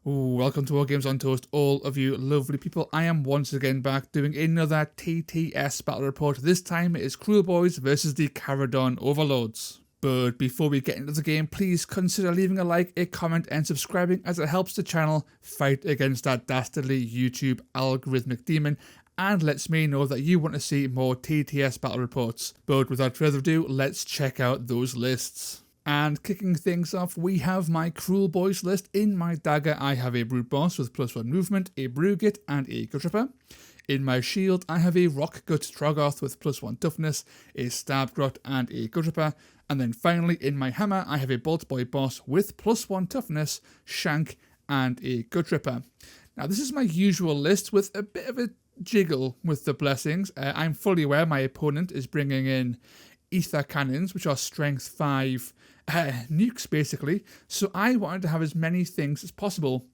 Welcome to War Games on Toast, all of you lovely people. I am once again back doing another TTS battle report. This time it is Kruleboyz versus the Kharadon Overlords. But before we get into the game, please consider leaving a like, a comment and subscribing, as it helps the channel fight against that dastardly YouTube algorithmic demon and lets me know that you want to see more TTS battle reports. But without further ado, let's check out those lists. And kicking things off, we have my Kruleboyz list. In my dagger, I have a brute boss with +1 movement, a brugit, and a gutripper. In my shield, I have a rock gut troggoth with +1 toughness, a stab grot, and a gutripper. And then finally, in my hammer, I have a bolt boy boss with +1 toughness, shank, and a gutripper. Now, this is my usual list with a bit of a jiggle with the blessings. I'm fully aware my opponent is bringing in ether cannons, which are strength 5 nukes basically, so I wanted to have as many things as possible,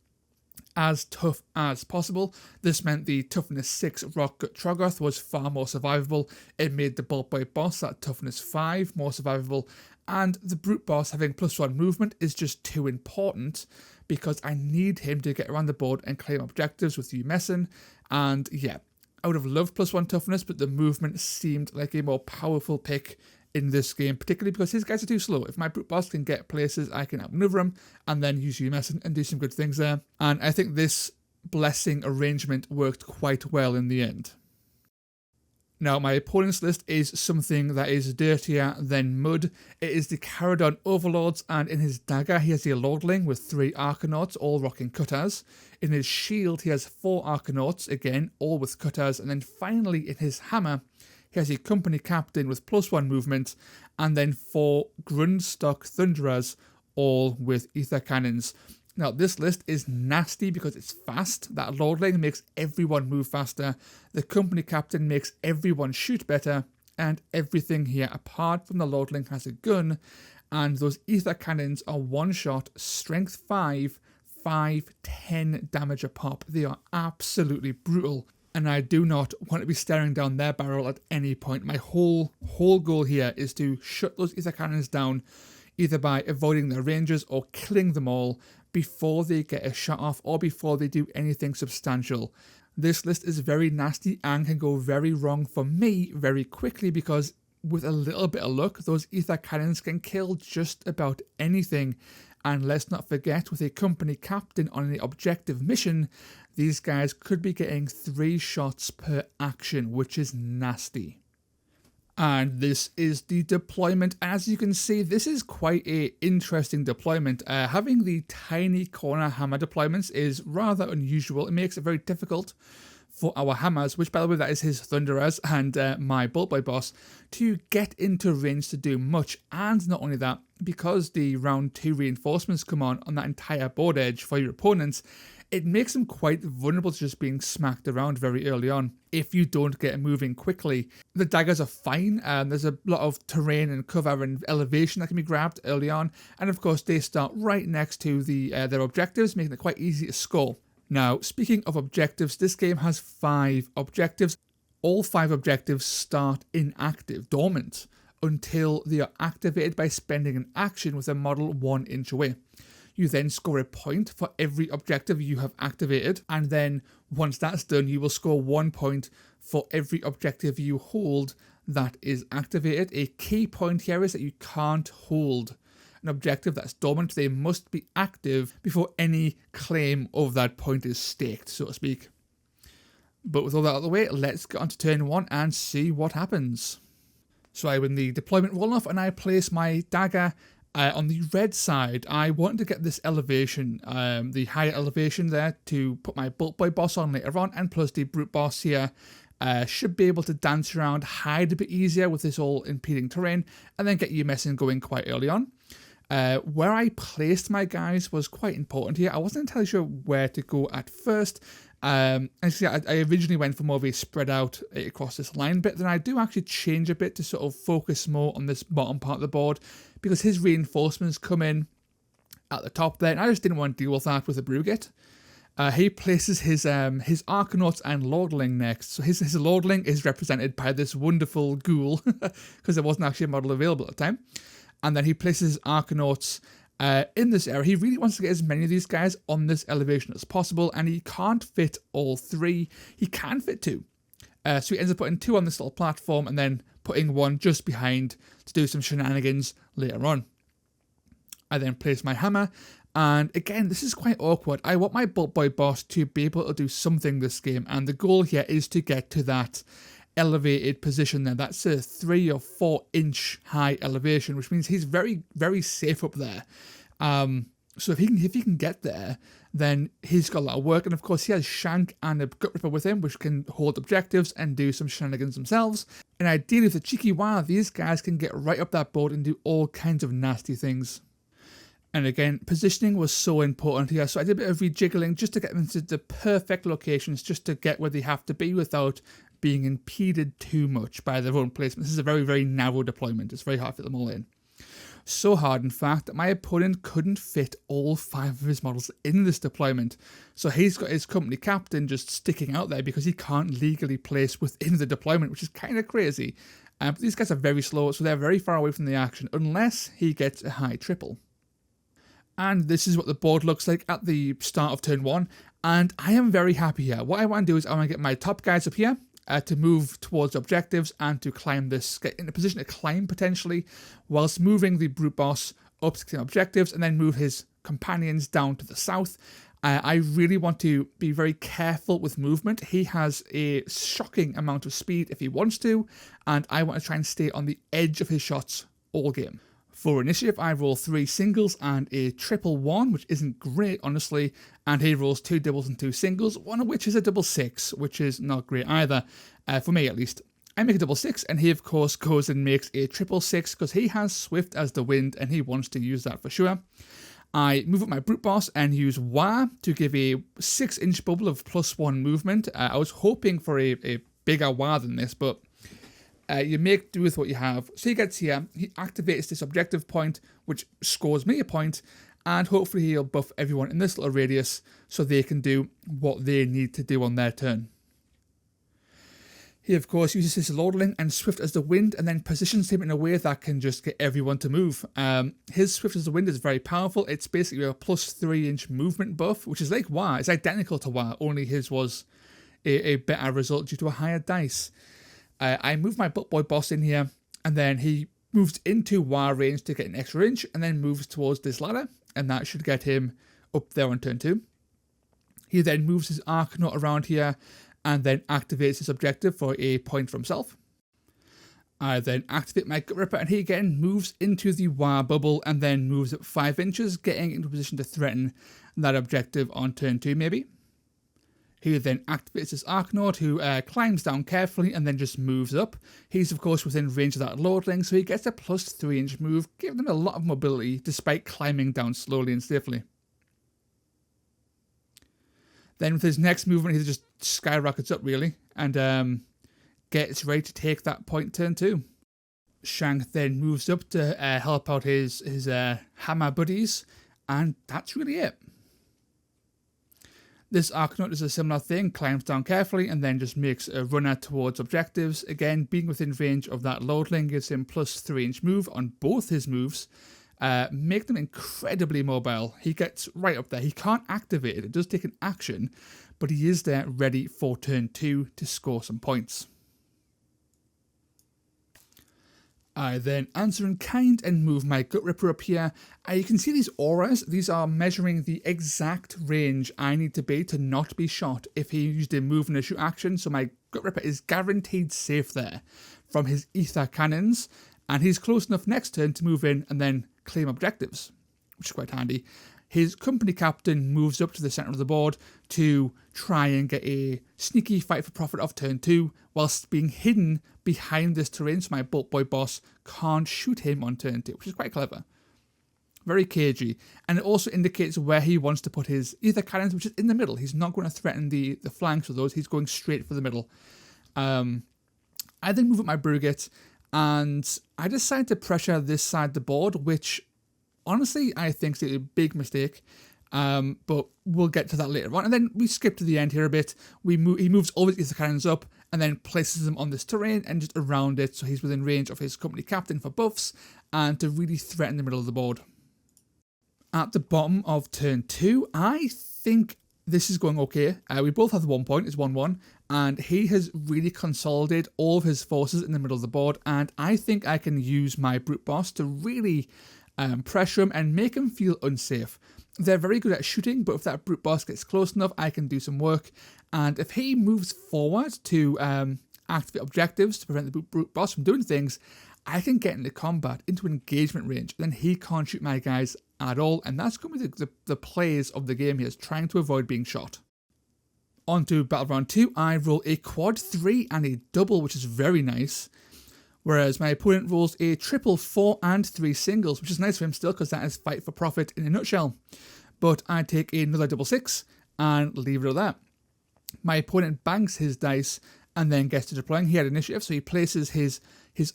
as tough as possible. This meant the toughness 6 rock gut troggoth was far more survivable. It made the bolt boy boss at toughness 5 more survivable, and the brute boss having +1 movement is just too important because I need him to get around the board and claim objectives with you messing. And yeah, I would have loved +1 toughness, but the movement seemed like a more powerful pick in this game, particularly because his guys are too slow. If my brute boss can get places, I can outmaneuver him and then use UMS and do some good things there. And I think this blessing arrangement worked quite well in the end. Now, my opponent's list is something that is dirtier than mud. It is the Kharadon Overlords, and in his dagger he has a lordling with 3 arcanauts, all rocking cutters. In his shield he has 4 arcanauts, again, all with cutters. And then finally in his hammer he has a company captain with +1 movement, and then 4 Grundstock Thunderers, all with ether cannons. Now, this list is nasty because it's fast. That lordling makes everyone move faster, the company captain makes everyone shoot better, and everything here apart from the lordling has a gun, and those ether cannons are one-shot, strength 5, 10 damage a pop. They are absolutely brutal, and I do not want to be staring down their barrel at any point. My whole goal here is to shut those ether cannons down, either by avoiding their ranges or killing them all before they get a shot off or before they do anything substantial. This list is very nasty and can go very wrong for me very quickly because with a little bit of luck, those ether cannons can kill just about anything. And let's not forget, with a company captain on an objective mission, these guys could be getting 3 shots per action, which is nasty. And this is the deployment. As you can see, this is quite an interesting deployment. Having the tiny corner hammer deployments is rather unusual. It makes it very difficult for our hammers, which by the way, that is his Thunderers and my bolt boy boss, to get into range to do much. And not only that, because the round 2 reinforcements come on that entire board edge for your opponents, it makes them quite vulnerable to just being smacked around very early on if you don't get moving quickly. The daggers are fine, there's a lot of terrain and cover and elevation that can be grabbed early on, and of course they start right next to their objectives, making it quite easy to score. Now, speaking of objectives, this game has 5 objectives. All 5 objectives start inactive, dormant, until they are activated by spending an action with a model 1 inch away. You then score a point for every objective you have activated, and then once that's done, you will score 1 point for every objective you hold that is activated. A key point here is that you can't hold an objective that's dormant. They must be active before any claim of that point is staked, so to speak. But with all that out of the way, let's get on to turn 1 and see what happens. So I win the deployment roll-off and I place my dagger on the red side. I wanted to get this elevation, the higher elevation there, to put my bolt boy boss on later on, and plus the brute boss here should be able to dance around, hide a bit easier with this all impeding terrain, and then get you messing going quite early on. Where I placed my guys was quite important here. I wasn't entirely sure where to go at first. Actually, I originally went for more of a spread out across this line bit, then I do actually change a bit to sort of focus more on this bottom part of the board, because his reinforcements come in at the top there, and I just didn't want to deal with that with a brugit. He places his Arcanauts and Lordling next. So his Lordling is represented by this wonderful ghoul, because there wasn't actually a model available at the time. And then he places Arcanauts In this area, he really wants to get as many of these guys on this elevation as possible, and he can't fit all 3. He can fit 2. So he ends up putting 2 on this little platform and then putting 1 just behind to do some shenanigans later on. I then place my hammer, and again, this is quite awkward. I want my Bolt Boy boss to be able to do something this game, and the goal here is to get to that elevated position there. That's a 3 or 4 inch high elevation, which means he's very, very safe up there. So if he can get there, then he's got a lot of work. And of course, he has Shank and a Gut Ripper with him, which can hold objectives and do some shenanigans themselves. And ideally, with a cheeky wire, these guys can get right up that board and do all kinds of nasty things. And again, positioning was so important here. So I did a bit of rejiggling just to get them into the perfect locations, just to get where they have to be without being impeded too much by their own placement. This is a very, very narrow deployment. It's very hard to fit them all in. So hard, in fact, that my opponent couldn't fit all 5 of his models in this deployment. So he's got his company captain just sticking out there because he can't legally place within the deployment, which is kind of crazy. But these guys are very slow, so they're very far away from the action, unless he gets a high triple. And this is what the board looks like at the start of turn 1, and I am very happy here. What I want to do is I want to get my top guys up here, to move towards objectives and to climb this, get in a position to climb potentially, whilst moving the brute boss up to claim objectives and then move his companions down to the south. I really want to be very careful with movement. He has a shocking amount of speed if he wants to, and I want to try and stay on the edge of his shots all game. For initiative, I roll 3 singles and a triple 1, which isn't great, honestly, and he rolls 2 doubles and 2 singles, one of which is a double 6, which is not great either, for me at least. I make a double 6, and he of course goes and makes a triple 6, because he has Swift as the wind, and he wants to use that for sure. I move up my brute boss and use Wah to give a 6-inch bubble of +1 movement. I was hoping for a bigger Wah than this, but you make do with what you have. So he gets here, he activates this objective point, which scores me a point, and hopefully he'll buff everyone in this little radius so they can do what they need to do on their turn. He of course uses his lordling and Swift as the wind, and then positions him in a way that can just get everyone to move. His Swift as the wind is very powerful. It's basically a +3-inch movement buff, which is like Wah. It's identical to Wah, only his was a better result due to a higher dice. I move my Bolt Boy boss in here, and then he moves into Wah range to get an extra inch, and then moves towards this ladder, and that should get him up there on turn 2. He then moves his Arcanaut around here, and then activates his objective for a point for himself. I then activate my Gut Ripper, and he again moves into the Wah bubble, and then moves up 5 inches, getting into a position to threaten that objective on turn 2 maybe. He then activates his Arcanaut, who climbs down carefully and then just moves up. He's of course within range of that lordling, so he gets a +3-inch move, giving him a lot of mobility despite climbing down slowly and safely. Then with his next movement, he just skyrockets up really, and gets ready to take that point turn 2. Shank then moves up to help out his hammer buddies, and that's really it. This Arcanaut does a similar thing, climbs down carefully and then just makes a runner towards objectives. Again, being within range of that lordling gives him +3-inch move on both his moves, make them incredibly mobile. He gets right up there. He can't activate it. It does take an action, but he is there ready for turn 2 to score some points. I then answer in kind and move my Gut Ripper up here. You can see these auras. These are measuring the exact range I need to be to not be shot if he used a move and a shoot action. So my Gut Ripper is guaranteed safe there from his ether cannons. And he's close enough next turn to move in and then claim objectives, which is quite handy. His company captain moves up to the centre of the board to try and get a sneaky fight for profit of turn 2, whilst being hidden behind this terrain so my Bolt Boy boss can't shoot him on turn 2, which is quite clever. Very cagey. And it also indicates where he wants to put his ether cannons, which is in the middle. He's not going to threaten the flanks of those, he's going straight for the middle. I then move up my Brugate, and I decide to pressure this side of the board, which honestly I think is a big mistake, but we'll get to that later on. And then we skip to the end here a bit. He moves all his ether cannons up and then places them on this terrain and just around it, so he's within range of his company captain for buffs and to really threaten the middle of the board. At the bottom of turn 2, I think this is going okay. We both have the 1 point, it's 1-1, and he has really consolidated all of his forces in the middle of the board, and I think I can use my brute boss to really pressure him and make him feel unsafe. They're very good at shooting, but if that brute boss gets close enough, I can do some work, and if he moves forward to activate objectives to prevent the brute boss from doing things, I can get into combat, into engagement range, and then he can't shoot my guys at all, and that's going to be the plays of the game here, is trying to avoid being shot. On to Battle Round 2, I roll a quad 3 and a double, which is very nice, whereas my opponent rolls a triple 4 and 3 singles, which is nice for him still, because that is fight for profit in a nutshell. But I take another double 6 and leave it at that. My opponent banks his dice and then gets to deploying. He had initiative, so he places his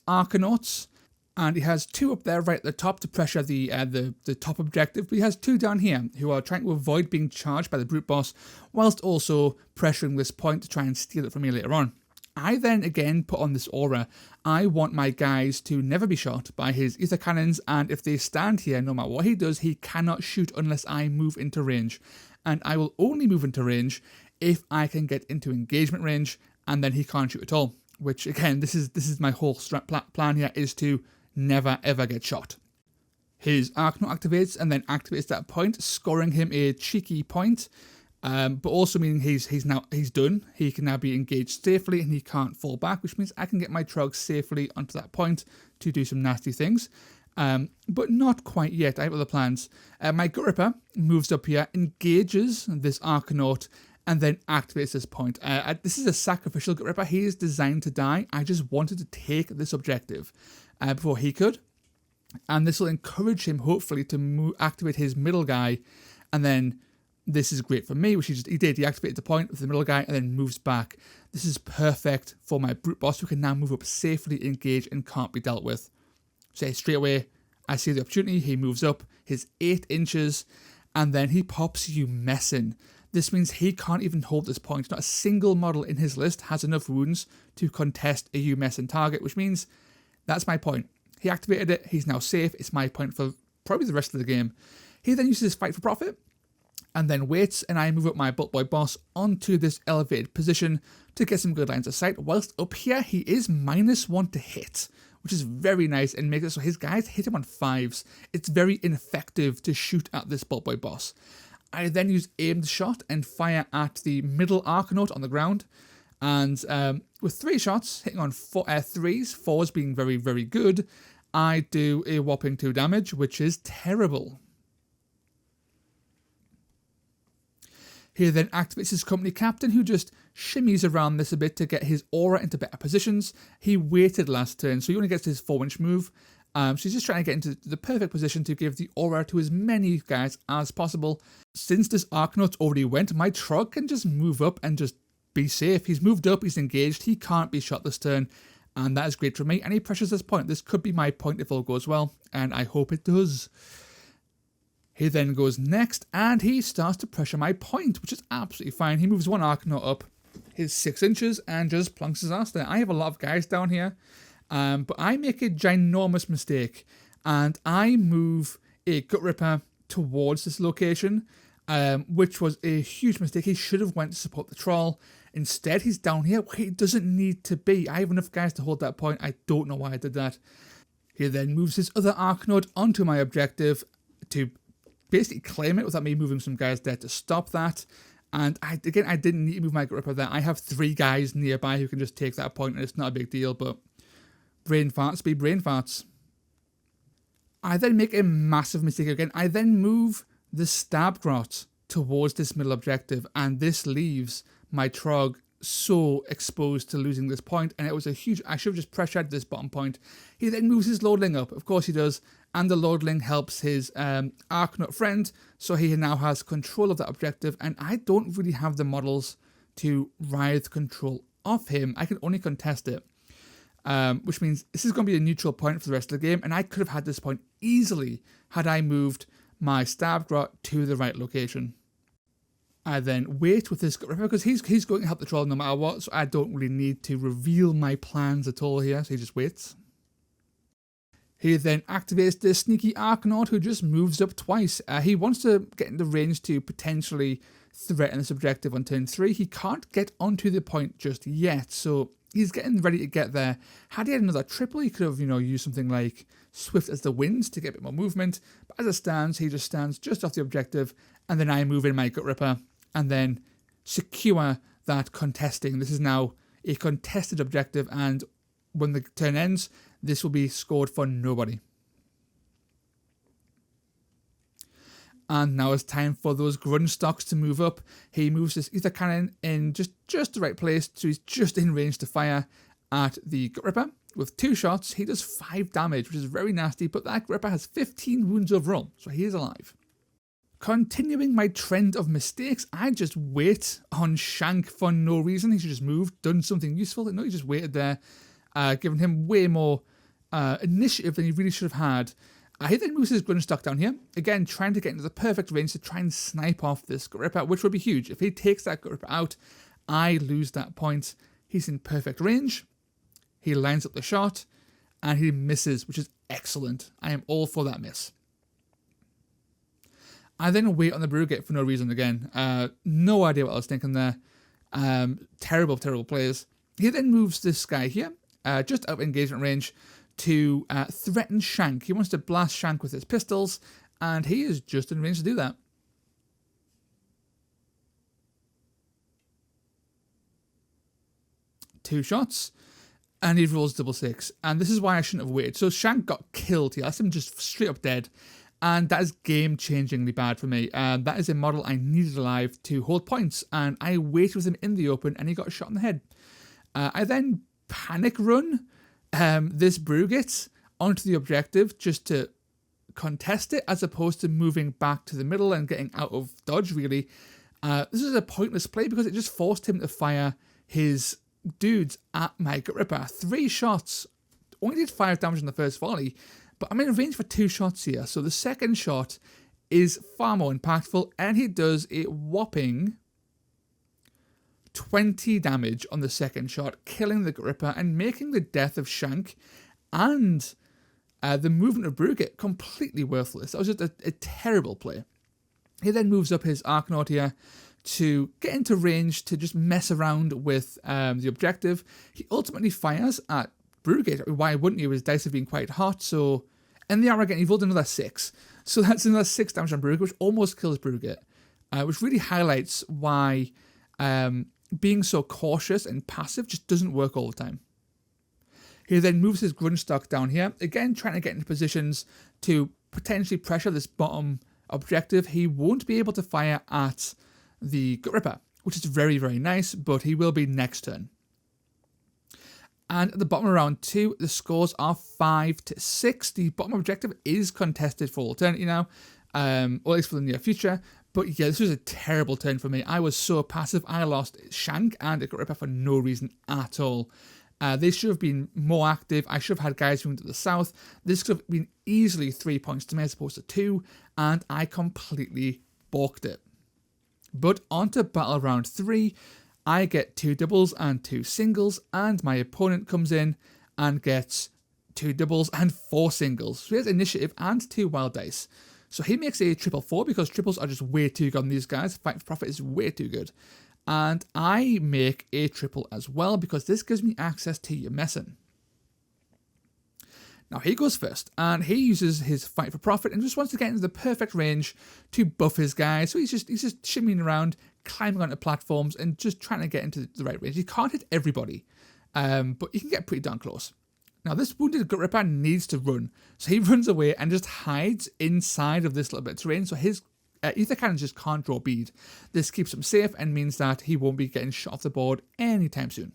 Arcanauts, and he has 2 up there right at the top to pressure the top objective, but he has 2 down here who are trying to avoid being charged by the brute boss, whilst also pressuring this point to try and steal it from me later on. I then again put on this aura. I want my guys to never be shot by his ether cannons, and if they stand here, no matter what he does, he cannot shoot unless I move into range. And I will only move into range if I can get into engagement range, and then he can't shoot at all. Which again, this is my whole plan here, is to never ever get shot. His Arcanaut activates and then activates that point, scoring him a cheeky point, but also meaning he's done. He can now be engaged safely and he can't fall back, which means I can get my Trog safely onto that point to do some nasty things. But not quite yet. I have other plans. My Gut Ripper moves up here, engages this Arcanaut, and then activates this point. This is a sacrificial Gut Ripper. He is designed to die. I just wanted to take this objective before he could. And this will encourage him, hopefully, to activate his middle guy. And then this is great for me, which he did. He activated the point with the middle guy and then moves back. This is perfect for my brute boss, who can now move up safely, engage, and can't be dealt with. So straight away, I see the opportunity. He moves up his 8 inches, and then he pops You Messin'. This means he can't even hold this point. Not a single model in his list has enough wounds to contest a You Messin' target, which means that's my point. He activated it, he's now safe, it's my point for probably the rest of the game. He then uses his fight for profit, and then waits, and I move up my Bolt Boy boss onto this elevated position to get some good lines of sight, whilst up here he is -1 to hit, which is very nice, and makes it so his guys hit him on 5s. It's very ineffective to shoot at this Bolt Boy boss. I then use aimed shot and fire at the middle Arcanaut on the ground. And with 3 shots, hitting on 3s, 4s being very, very good, I do a whopping 2 damage, which is terrible. He then activates his company captain, who just shimmies around this a bit to get his aura into better positions. He waited last turn, so he only gets his 4-inch move. So he's just trying to get into the perfect position to give the aura to as many guys as possible. Since this Arcanaut already went, my Trog can just move up and just be safe. He's moved up, he's engaged, he can't be shot this turn, and that is great for me. And he pressures this point. This could be my point if all goes well, and I hope it does. He then goes next, and he starts to pressure my point, which is absolutely fine. He moves 1 Arcanaut up his 6 inches and just plunks his ass there. I have a lot of guys down here. But I make a ginormous mistake, and I move a Gut Ripper towards this location, which was a huge mistake. He should have went to support the troll. Instead, he's down here where he doesn't need to be. I have enough guys to hold that point. I don't know why I did that. He then moves his other Arcanaut onto my objective to basically claim it without me moving some guys there to stop that. And I didn't need to move my Gut Ripper there. I have 3 guys nearby who can just take that point, and it's not a big deal, but brain farts be brain farts. I then make a massive mistake again. I then move the Stab Grot towards this middle objective, and this leaves my Trog so exposed to losing this point, and it was a huge... I should have just pressured this bottom point. He then moves his Lordling up. Of course he does, and the Lordling helps his Arcanaut friend, so he now has control of that objective, and I don't really have the models to writhe control of him. I can only contest it. Which means this is going to be a neutral point for the rest of the game, and I could have had this point easily had I moved my Stab Grot to the right location. I then wait with this Gut Ripper because he's going to help the troll no matter what, so I don't really need to reveal my plans at all here, so he just waits. He then activates the sneaky Archnaut, who just moves up twice. He wants to get into range to potentially threaten this objective on turn 3. He can't get onto the point just yet, so he's getting ready to get there. Had he had another triple, he could have, used something like Swift as the Wind to get a bit more movement. But as it stands, he just stands just off the objective, and then I move in my Gut Ripper, and then secure that contesting. This is now a contested objective, and when the turn ends, this will be scored for nobody. And now it's time for those grunge stocks to move up. He moves his ether cannon in just the right place, so he's just in range to fire at the Gut Ripper. With 2 shots, he does 5 damage, which is very nasty, but that Gut Ripper has 15 wounds overall, so he is alive. Continuing my trend of mistakes, I just wait on Shank for no reason. He should just moved, done something useful. No, he just waited there, giving him way more initiative than he really should have had. He then moves his grunge stock down here, again trying to get into the perfect range to try and snipe off this Gut Ripper, which would be huge. If he takes that Gut Ripper out, I lose that point. He's in perfect range, he lines up the shot, and he misses, which is excellent. I am all for that miss. I then wait on the Brugate for no reason again. No idea what I was thinking there. Terrible plays. He then moves this guy here, just out of engagement range, to threaten Shank. He wants to blast Shank with his pistols, and he is just in range to do that. Two shots, and he rolls double 6. And this is why I shouldn't have waited. So Shank got killed here. That's him just straight up dead. And that is game-changingly bad for me. That is a model I needed alive to hold points, and I waited with him in the open, and he got shot in the head. I then panic run this Brugate onto the objective just to contest it, as opposed to moving back to the middle and getting out of dodge, really. This is a pointless play because it just forced him to fire his dudes at my Gut Ripper. 3 shots, only did 5 damage in the first volley, but I'm in range for 2 shots here, so the second shot is far more impactful, and he does a whopping 20 damage on the second shot, killing the Gut Ripper and making the death of Shank and the movement of Brugate completely worthless. That was just a terrible play. He then moves up his Archnaut here to get into range to just mess around with the objective. He ultimately fires at Brugate. Why wouldn't you? His dice have been quite hot, so... And the arrow again, he rolled another 6. So that's another 6 damage on Brugate, which almost kills Brugate. Which really highlights why being so cautious and passive just doesn't work all the time. He then moves his grunge stock down here, again trying to get into positions to potentially pressure this bottom objective. He won't be able to fire at the Gut Ripper, which is very, very nice, but he will be next turn. And at the bottom of round 2, the scores are 5-6. The bottom objective is contested for Eternity now, or at least for the near future. But yeah, this was a terrible turn for me. I was so passive. I lost Shank and a Gut Ripper for no reason at all. They should have been more active. I should have had guys moving to the south. This could have been easily 3 points to me as opposed to 2, and I completely balked it. But on to battle round 3. I get 2 doubles and 2 singles, and my opponent comes in and gets 2 doubles and 4 singles. So he has initiative and 2 wild dice. So he makes a 4-4 because triples are just way too good on these guys. Fight for Profit is way too good. And I make a triple as well because this gives me access to your Messin. Now he goes first, and he uses his Fight for Profit and just wants to get into the perfect range to buff his guy. So he's just shimmying around, climbing onto platforms, and just trying to get into the right range. He can't hit everybody, but he can get pretty darn close. Now this wounded Gut Ripper needs to run, so he runs away and just hides inside of this little bit of terrain, so his ether cannons just can't draw bead. This keeps him safe and means that he won't be getting shot off the board anytime soon.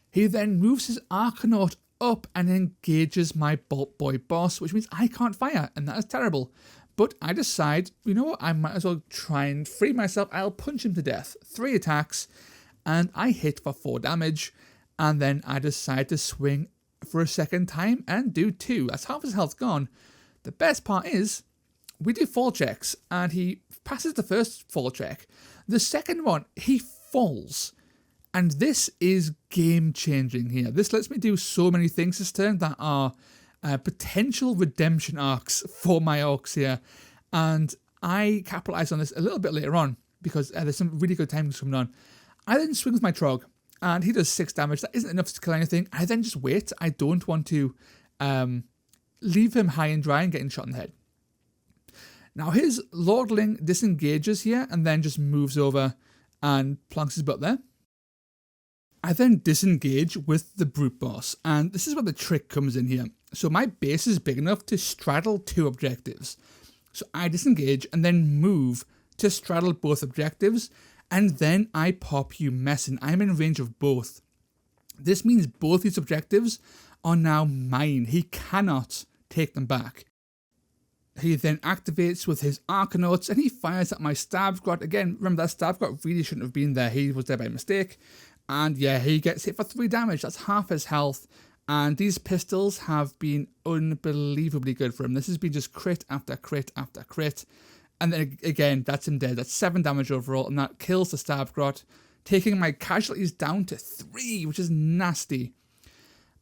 He then moves his Archnaut up and engages my Bolt Boy boss, which means I can't fire, and that is terrible. But I decide, you know what, I might as well try and free myself. I'll punch him to death. 3 attacks, and I hit for 4 damage, and then I decide to swing for a second time and do 2. That's half his health gone. The best part is, we do fall checks, and he passes the first fall check. The second one, he falls. And this is game changing here. This lets me do so many things this turn that are potential redemption arcs for my orcs here. And I capitalize on this a little bit later on because there's some really good timings coming on. I then swings my Trog and he does 6 damage. That isn't enough to kill anything. I then just wait. I don't want to leave him high and dry and getting shot in the head. Now his Lordling disengages here and then just moves over and plonks his butt there. I then disengage with the Brute Boss, and this is where the trick comes in here. So my base is big enough to straddle 2 objectives. So I disengage and then move to straddle both objectives, and then I pop you messing. I'm in range of both. This means both these objectives are now mine. He cannot take them back. He then activates with his Arcanauts and he fires at my Stab Squad. Again, remember that Stab Squad really shouldn't have been there. He was there by mistake. And yeah, he gets hit for 3 damage. That's half his health. And these pistols have been unbelievably good for him. This has been just crit after crit after crit. And then again, that's him dead. That's 7 damage overall. And that kills the Stab Squad, taking my casualties down to 3, which is nasty.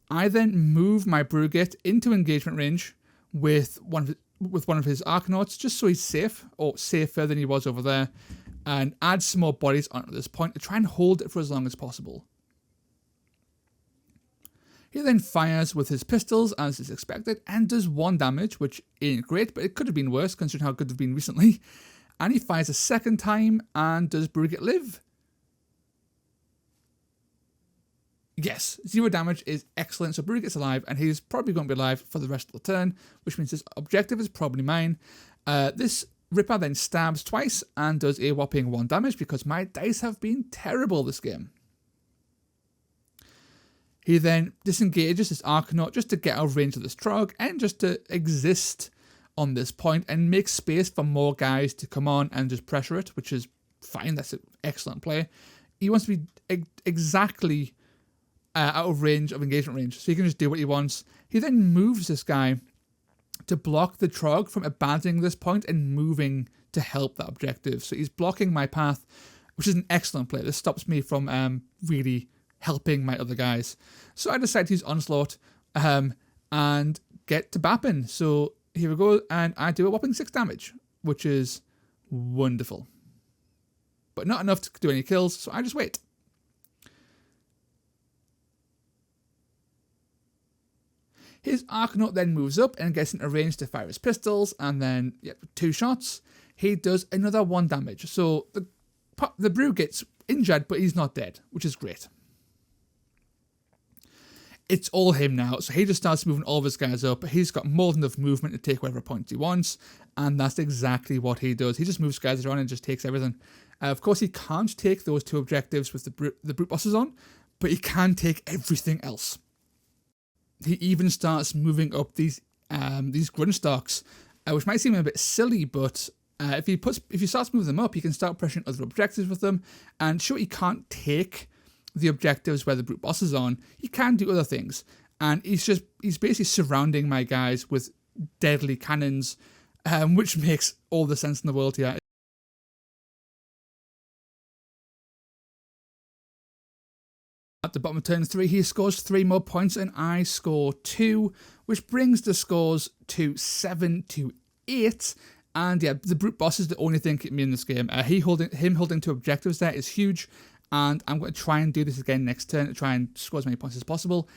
I then move my Brugate into engagement range with one of his Arcanauts, just so he's safe, or safer than he was over there, and add some more bodies onto this point to try and hold it for as long as possible. He then fires with his pistols as is expected and does 1 damage, which ain't great, but it could have been worse considering how good they've been recently. And he fires a second time and does Brugate live? Yes, 0 damage is excellent, so Brugate's alive, and he's probably going to be alive for the rest of the turn, which means this objective is probably mine. This Ripper then stabs twice and does a whopping 1 damage because my dice have been terrible this game. He then disengages his Arcanaut just to get out of range of this Trog and just to exist on this point and make space for more guys to come on and just pressure it, which is fine. That's an excellent play. He wants to be exactly out of range of engagement range, so he can just do what he wants. He then moves this guy to block the Trog from abandoning this point and moving to help that objective. So he's blocking my path, which is an excellent play. This stops me from really helping my other guys. So I decide to use Onslaught and get to bapping. So here we go, and I do a whopping 6 damage, which is wonderful. But not enough to do any kills, so I just wait. His Arcanaut then moves up and gets into range to fire his pistols, and then 2 shots. He does another 1 damage. So the Brew gets injured, but he's not dead, which is great. It's all him now, so he just starts moving all of his guys up. He's got more than enough movement to take whatever points he wants, and that's exactly what he does. He just moves guys around and just takes everything. Of course, he can't take those 2 objectives with the Brute Bosses on, but he can take everything else. He even starts moving up these Grunstocks, which might seem a bit silly, but if he starts moving them up, he can start pressuring other objectives with them. And sure, he can't take the objectives where the Brute Boss is on. He can do other things, and he's basically surrounding my guys with deadly cannons, which makes all the sense in the world here. At the bottom of turn 3, he scores 3 more points and I score 2, which brings the scores to 7-8. And yeah, the Brute Boss is the only thing keeping me in this game. Him holding 2 objectives there is huge, and I'm going to try and do this again next turn to try and score as many points as possible.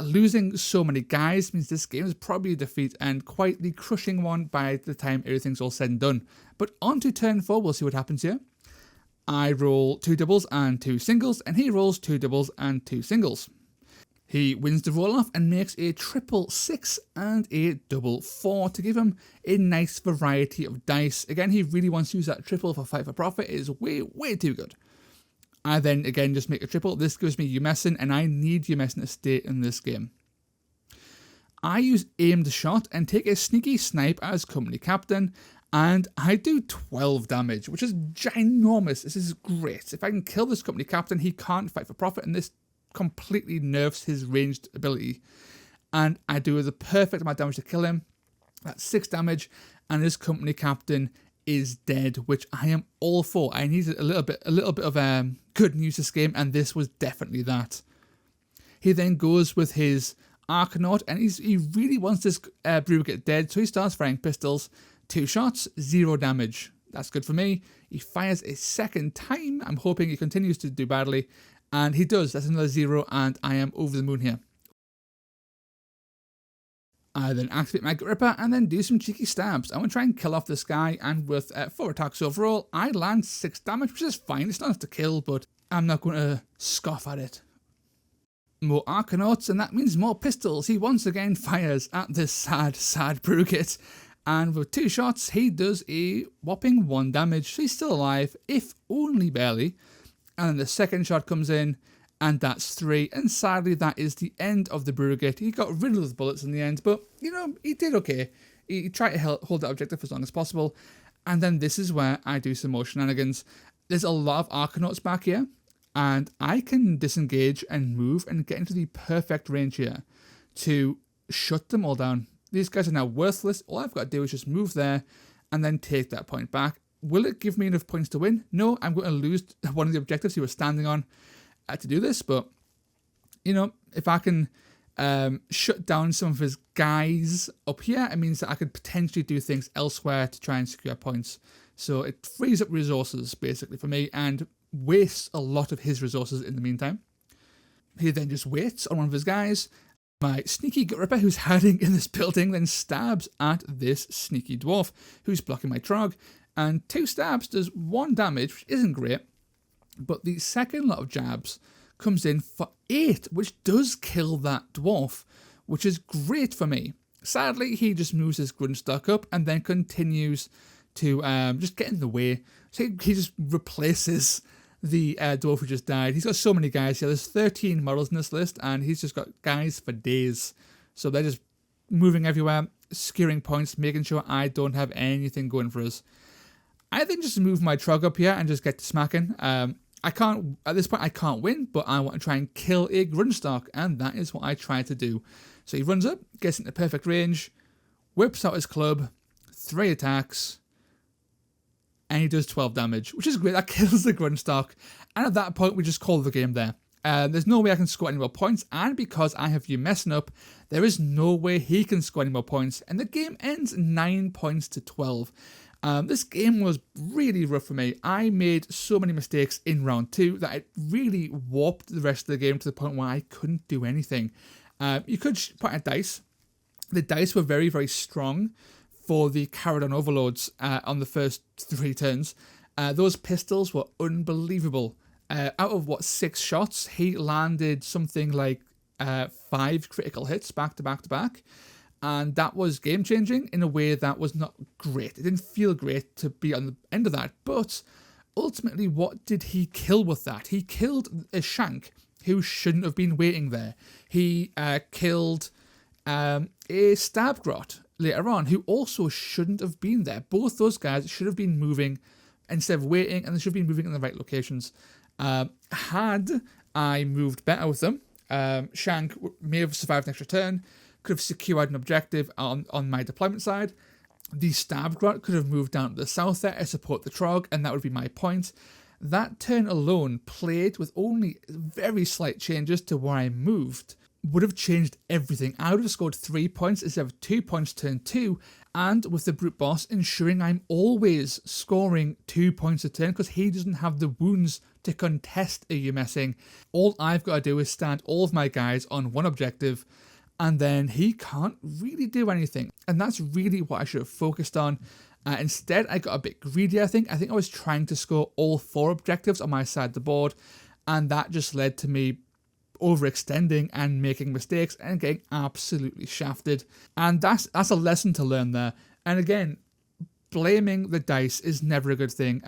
Losing so many guys means this game is probably a defeat, and quite the crushing one by the time everything's all said and done. But on to turn 4, we'll see what happens here. I roll 2 doubles and 2 singles, and he rolls 2 doubles and 2 singles. He wins the roll off and makes a triple 6 and a double 4 to give him a nice variety of dice. Again, he really wants to use that triple for fight for profit. It is way, way too good. I then again just make a triple. This gives me Umessin, and I need Umessin to stay in this game. I use aimed shot and take a sneaky snipe as company captain, and I do 12 damage, which is ginormous. This is great. If I can kill this company captain, he can't fight for profit, and this completely nerfs his ranged ability. And I do the perfect amount of damage to kill him. That's 6 damage, and this company captain is dead, which I am all for. I needed a little bit of good news this game, and this was definitely that. He then goes with his Arcanaut, and he really wants this Brugate dead, so he starts firing pistols. 2 shots, 0 damage. That's good for me. He fires a second time. I'm hoping he continues to do badly, and he does. That's another 0, and I am over the moon here. I then activate my Gripper and then do some cheeky stabs. I'm going to try and kill off this guy, and with 4 attacks overall, I land 6 damage, which is fine. It's not enough to kill, but I'm not going to scoff at it. More Arcanauts, and that means more pistols. He once again fires at this sad Brugate, and with 2 shots, he does a whopping 1 damage. So he's still alive, if only barely. And then the second shot comes in, and that's 3. And sadly, that is the end of the Brugate. He got rid of those bullets in the end, but, you know, he did okay. He tried to hold that objective as long as possible. And then this is where I do some more shenanigans. There's a lot of Arcanauts back here, and I can disengage and move and get into the perfect range here to shut them all down. These guys are now worthless. All I've got to do is just move there and then take that point back. Will it give me enough points to win? No, I'm going to lose one of the objectives he was standing on to do this, but, you know, if I can shut down some of his guys up here, it means that I could potentially do things elsewhere to try and secure points. So it frees up resources, basically, for me, and wastes a lot of his resources in the meantime. He then just waits on one of his guys. My sneaky Gut Ripper, who's hiding in this building, then stabs at this sneaky dwarf who's blocking my Trog, and 2 stabs does 1 damage, which isn't great, but the second lot of jabs comes in for 8, which does kill that dwarf, which is great for me. Sadly, he just moves his Grundstock up and then continues to just get in the way. So he just replaces the dwarf who just died. He's got so many guys here. There's 13 models in this list, and he's just got guys for days. So they're just moving everywhere, securing points, making sure I don't have anything going for us. I then just move my Trog up here and just get to smacking. I can't, at this point, I can't win, but I want to try and kill a Grundstock, and that is what I try to do. So he runs up, gets into perfect range, whips out his club, 3 attacks, and he does 12 damage, which is great. That kills the Grundstock, and at that point, we just call the game there. There's no way I can score any more points, and because I have you messing up, there is no way he can score any more points, and the game ends 9 points to 12. This game was really rough for me. I made so many mistakes in round 2 that it really warped the rest of the game to the point where I couldn't do anything. You could put a dice. The dice were very, very strong for the Kharadon Overlords on the first 3 turns. Those pistols were unbelievable. Out of, 6 shots, he landed something like 5 critical hits back to back to back. And that was game-changing in a way that was not great. It didn't feel great to be on the end of that. But ultimately, what did he kill with that? He killed a Shank who shouldn't have been waiting there. He killed a Stabgrot later on who also shouldn't have been there. Both those guys should have been moving instead of waiting, and they should have been moving in the right locations. Had I moved better with them, Shank may have survived an extra turn, could have secured an objective on my deployment side. The Stabgrot could have moved down to the south there to support the Trog, and that would be my point. That turn alone, played with only very slight changes to where I moved, would have changed everything. I would have scored 3 points instead of 2 points turn 2, and with the Brute Boss ensuring I'm always scoring 2 points a turn because he doesn't have the wounds to contest a UMSing. All I've got to do is stand all of my guys on one objective, and then he can't really do anything. And that's really what I should have focused on. Instead, I got a bit greedy, I think. I think I was trying to score all 4 objectives on my side of the board, and that just led to me overextending and making mistakes and getting absolutely shafted. And that's a lesson to learn there. And again, blaming the dice is never a good thing.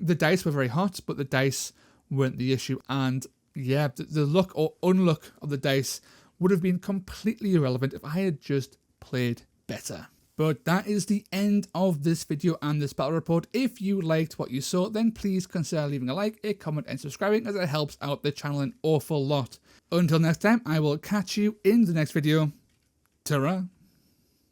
The dice were very hot, but the dice weren't the issue. And yeah, the luck or unluck of the dice would have been completely irrelevant if I had just played better. But that is the end of this video and this battle report. If you liked what you saw, then please consider leaving a like, a comment and subscribing, as it helps out the channel an awful lot. Until next time, I will catch you in the next video. Ta-ra!